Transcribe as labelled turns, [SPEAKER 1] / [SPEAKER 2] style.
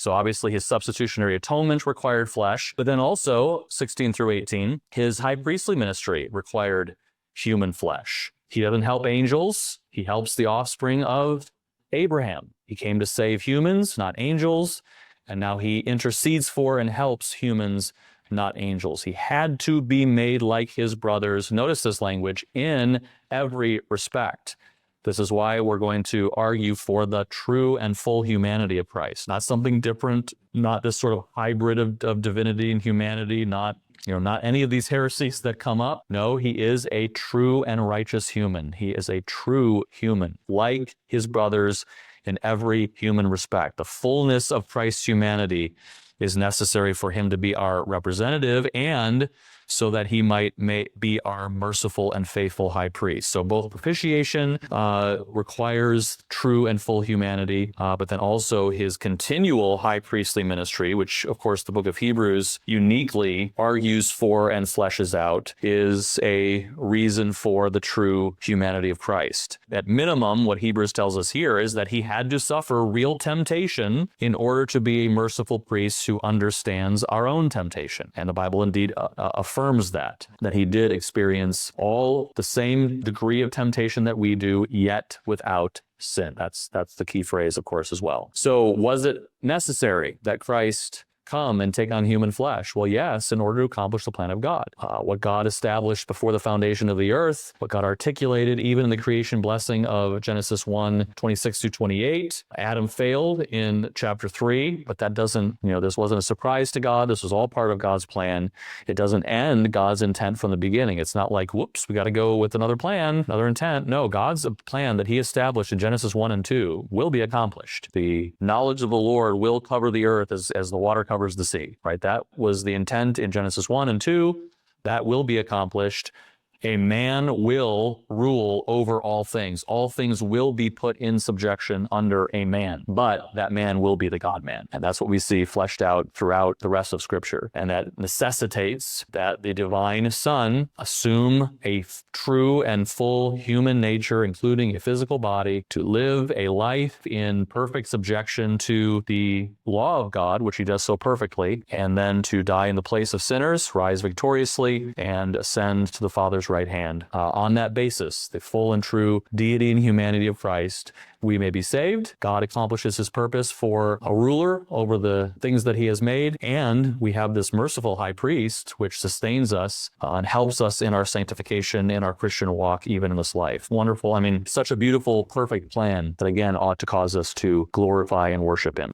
[SPEAKER 1] So obviously his substitutionary atonement required flesh, but then also 16 through 18, his high priestly ministry required human flesh. He doesn't help angels. He helps the offspring of Abraham. He came to save humans, not angels. And now he intercedes for and helps humans, not angels. He had to be made like his brothers. Notice this language, in every respect. This is why we're going to argue for the true and full humanity of Christ. Not something different, not this sort of hybrid of divinity and humanity, not any of these heresies that come up. No, he is a true and righteous human. He is a true human, like his brothers in every human respect. The fullness of Christ's humanity is necessary for him to be our representative and so that he might be our merciful and faithful high priest. So both propitiation requires true and full humanity, but then also his continual high priestly ministry, which of course the book of Hebrews uniquely argues for and fleshes out, is a reason for the true humanity of Christ. At minimum, what Hebrews tells us here is that he had to suffer real temptation in order to be a merciful priest who understands our own temptation. And the Bible indeed affirms that he did experience all the same degree of temptation that we do, yet without sin. That's the key phrase, of course, as well. So was it necessary that Christ come and take on human flesh? Well, yes, in order to accomplish the plan of God. What God established before the foundation of the earth, what God articulated even in the creation blessing of Genesis 1:26-28. Adam failed in chapter 3, but that doesn't, this wasn't a surprise to God. This was all part of God's plan. It doesn't end God's intent from the beginning. It's not like, whoops, we got to go with another plan, another intent. No, God's plan that he established in Genesis 1 and 2 will be accomplished. The knowledge of the Lord will cover the earth as the water covers the sea, right? That was the intent in Genesis 1 and 2. That will be accomplished. A man will rule over all things. All things will be put in subjection under a man, but that man will be the God-man. And that's what we see fleshed out throughout the rest of Scripture. And that necessitates that the divine Son assume a true and full human nature, including a physical body, to live a life in perfect subjection to the law of God, which he does so perfectly, and then to die in the place of sinners, rise victoriously, and ascend to the Father's right hand. On that basis, the full and true deity and humanity of Christ, we may be saved. God accomplishes his purpose for a ruler over the things that he has made, and we have this merciful high priest which sustains us and helps us in our sanctification, in our Christian walk, even in this life. Wonderful. Such a beautiful, perfect plan that again ought to cause us to glorify and worship him.